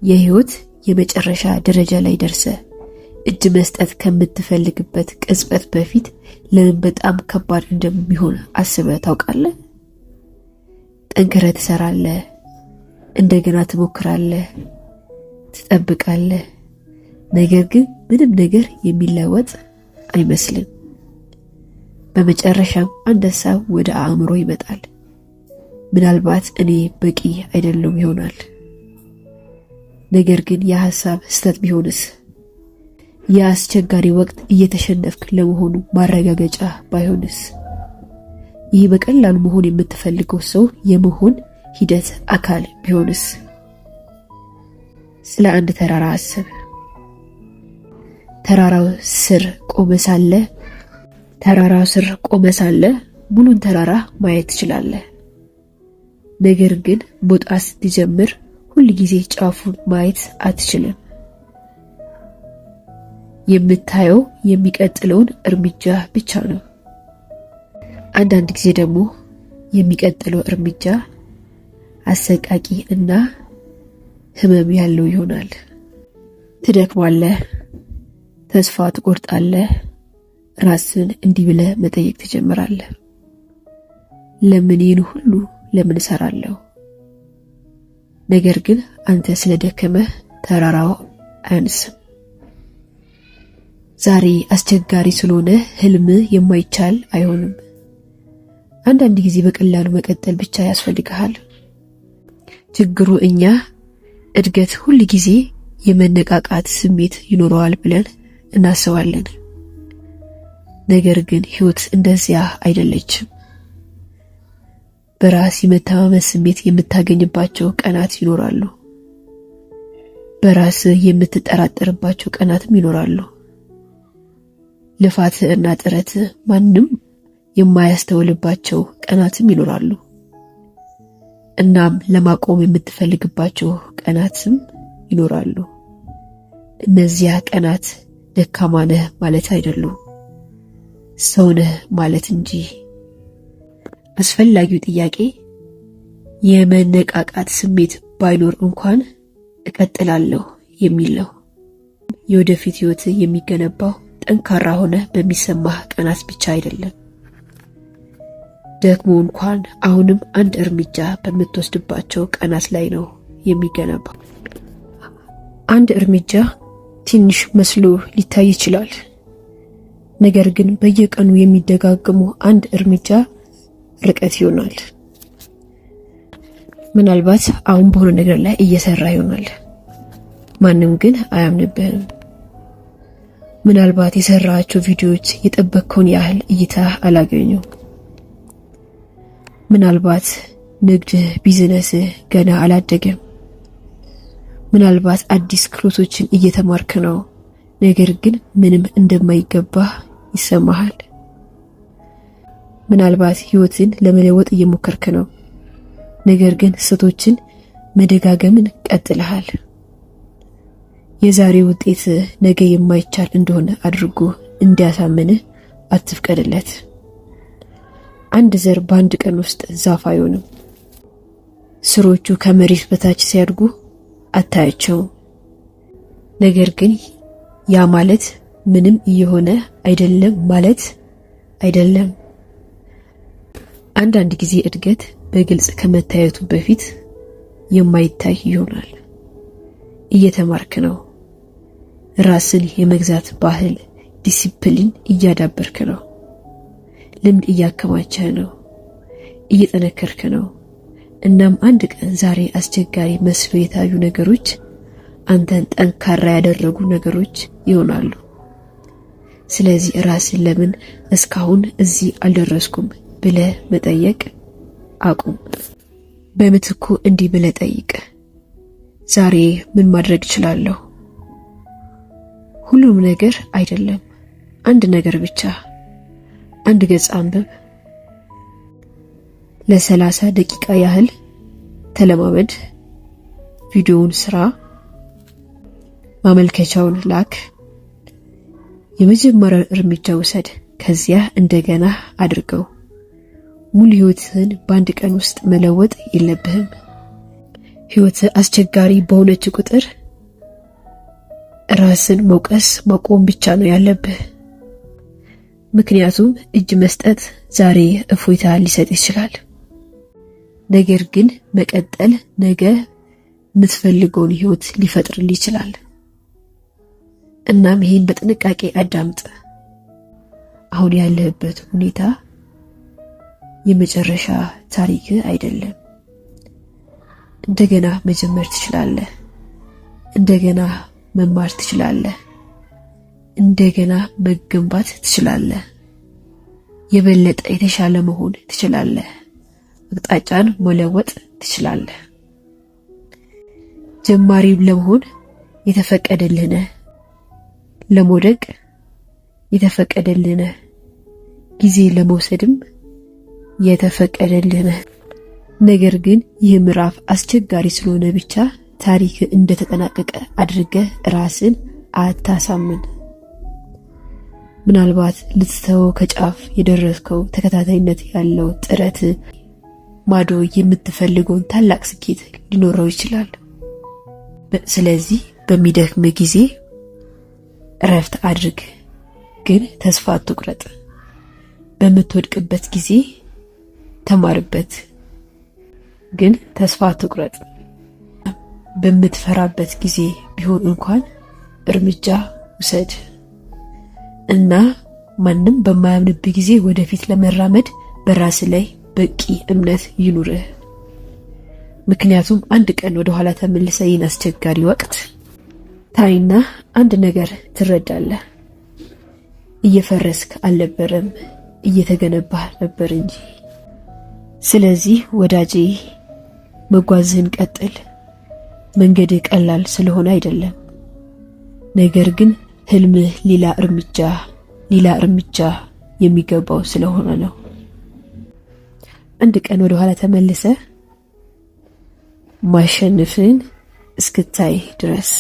የህይወት የመጨረሻ ደረጃ ላይ ደርሰ እጅ መስጠት ከምትፈልግበት ቅጽበት በፊት ለምን በጣም ከባድ እንደሚሆን አስበህ ታውቃለህ? ጠንክረህ ትሰራለህ፣ እንደገና ትሞክራለህ፣ ትጠብቃለህ። ነገር ግን ምንም ነገር የሚለወጥ አይመስልም። በመጨረሻም አንድ ሀሳብ ወደ አእምሮ ይመጣል። ምናልባት እኔ በቂ አይደለም ይሆናል። ነገር ግን ያ ሀሳብ ስህተት ቢሆንስ? የአስቸጋሪ ወቅት እየተሸነፍክ ለመሆኑ ማረጋገጫ ባይሆንስ? ይህ በቀላሉ መሆን የምትፈልገው ሰው የመሆን ሂደት አካል ቢሆንስ? ስለ አንድ ተራራ አስብ። ተራራው ስር ቆመ ሳለ ሙሉን ተራራ ማየት ትችላለህ። ነገር ግን መውጣት ስትጀምር ሁል ጊዜ ጫፉን ማየት አትችልም። የምታየው የሚቀጥለውን እርምጃ ብቻ ነው። አንዳንድ ጊዜ ደግሞ የሚቀጥለው እርምጃ አሰቃቂ እና ህመም ያለው ይሆናል። ትደክማለህ፣ ተስፋ ትቆርጣለህ፣ ራስን እንዲህ ብለህ መጠየቅ ትጀምራለህ። ለምን ይህን ሁሉ ለምን እሰራለሁ? ነገር ግን አንተ ስለደከመህ ተራራው አያንስም። ዛሬ አስቸጋሪ ስለሆነ ህልም የማይቻል አይሆንም። አንዳንድ ጊዜ በቀላሉ መቀጠል ብቻ ያስፈልጋል። ችግሩ እኛ እድገት ሁል ጊዜ የመነቃቃት ስሜት ይኖረዋል ብለን እናስባለን። ነገር ግን ህይወት እንደዚያ አይደለችም። በራስ የመተማመን ስሜት የምታገኝባቸው ቀናት ይኖራሉ። በራስ የምትጠራጠርባቸው ቀናትም ይኖራሉ። ልፋት እና ጥረት ማንም የማያስተውልባቸው ቀናትም ይኖራሉ። እናም ለማቆም የምትፈልግባቸው ቀናትም ይኖራሉ። እነዚያ ቀናት ደካማ ነህ ማለት አይደሉም፣ ሰው ነህ ማለት እንጂ። አስፈላጊው ጥያቄ የመነቃቃት ስሜት ባይኖር እንኳን እቀጥላለሁ የሚል ነው። የወደፊት ህይወት የሚገነባው ጠንካራ ሆነ በሚሰማህ ቀናት ብቻ አይደለም። ደግሞ እንኳን አሁንም አንድ እርምጃ በምትወስድባቸው ቀናት ላይ ነው የሚገነባው። አንድ እርምጃ ትንሽ መስሎ ሊታይ ይችላል። ነገር ግን በየቀኑ የሚደጋገሙ አንድ እርምጃ ርቀት ይሆናል። ምናልባት አሁን በሆነ ነገር ላይ እየሰራ ይሆናል፣ ማንም ግን አያምንብህም። ምናልባት የሰራቸው ቪዲዮዎች የጠበቅከውን ያህል እይታ አላገኙም። ምናልባት ንግድ ቢዝነስ ገና አላደገም። ምናልባት አዲስ ክህሎቶችን እየተማርክ ነው፣ ነገር ግን ምንም እንደማይገባህ ይሰማሃል። ምናልባት ህይወትን ለመለወጥ እየሞከርክ ነው፣ ነገር ግን ስህተቶችን መደጋገምን ቀጥለሃል። የዛሬ ውጤት ነገ የማይቻል እንደሆነ አድርጎ እንዲያሳምንህ አትፍቀድለት። አንድ ዘር በአንድ ቀን ውስጥ ዛፍ አይሆንም። ስሮቹ ከመሬት በታች ሲያድጉ አታያቸውም። ነገር ግን ያ ማለት ምንም እየሆነ አይደለም ማለት አይደለም። አንዳንድ ጊዜ እድገት በግልጽ ከመታየቱ በፊት የማይታይ ይሆናል። እየተማርክ ነው። ራስን የመግዛት ባህል ዲሲፕሊን እያዳበርክ ነው። ልምድ እያከማቸህ ነው። እየጠነከርክ ነው። እናም አንድ ቀን ዛሬ አስቸጋሪ መስሎ የታዩ ነገሮች አንተን ጠንካራ ያደረጉ ነገሮች ይሆናሉ። ስለዚህ ራስን ለምን እስካሁን እዚህ አልደረስኩም ብለህ መጠየቅ አቁም። በምትኩ እንዲህ ብለህ ጠይቅ፣ ዛሬ ምን ማድረግ እችላለሁ? ሁሉም ነገር አይደለም፣ አንድ ነገር ብቻ። አንድ ገጽ አንብብ። ለ30 ደቂቃ ያህል ተለማመድ። ቪዲዮውን ስራ፣ ማመልከቻውን ላክ። የመጀመሪያው እርምጃ ውሰድ፣ ከዚያ እንደገና አድርገው። ሙሉ ህይወትህን በአንድ ቀን ውስጥ መለወጥ የለብህም። ህይወት አስቸጋሪ በሆነች ቁጥር ራስን መውቀስ ማቆም ብቻ ነው ያለብህ። ምክንያቱም እጅ መስጠት ዛሬ እፎይታ ሊሰጥ ይችላል፣ ነገር ግን መቀጠል ነገ የምትፈልገውን ህይወት ሊፈጥርልህ ይችላል። እናም ይሄን በጥንቃቄ አዳምጥ። አሁን ያለህበት ሁኔታ የመጨረሻ ታሪክ አይደለም። እንደገና መጀመር ትችላለህ። እንደገና መማር ትችላለህ። እንደገና መገንባት ትችላለህ። የበለጠ የተሻለ መሆን ትችላለህ። አቅጣጫን መለወጥ ትችላለህ። ጀማሪ ለመሆን የተፈቀደልህ ነህ። ለመውደቅ የተፈቀደልህ ነህ። ጊዜ ለመውሰድም የተፈቀደልህ ነህ። ነገር ግን ይህ ምዕራፍ አስቸጋሪ ስለሆነ ብቻ ታሪክ እንደተጠናቀቀ አድርገህ ራስን አታሳምን። ምናልባት ልትተወው ከጫፍ የደረስከው ተከታታይነት ያለው ጥረት ማዶ የምትፈልገውን ታላቅ ስኬት ሊኖረው ይችላል። ስለዚህ በሚደክም ጊዜ እረፍት አድርግ፣ ግን ተስፋ አትቁረጥ። በምትወድቅበት ጊዜ ተማርበት፣ ግን ተስፋ አትቁረጥ። በምትፈራበት ጊዜ ቢሆን እንኳን እርምጃ ውሰድ እና ማንም በማያምንበት ጊዜ ወደፊት ለመራመድ በራስ ላይ በቂ እምነት ይኑርህ። ምክንያቱም አንድ ቀን ወደ ኋላ ተመልሰህ ይህን አስቸጋሪ ወቅት ታይና አንድ ነገር ትረዳለህ። እየፈረስክ አልነበረም፣ እየተገነባህ ነበር እንጂ። ስለዚህ ወዳጄ መጓዝህን ቀጥል። መንገድህ ቀላል ስለሆነ አይደለም፣ ነገር ግን ህልምህ ሌላ እርምጃ የሚገባው ስለሆነ ነው። አንድ ቀን ወደ ኋላ ተመልሰህ ማሸነፍን እስክታይ ድረስ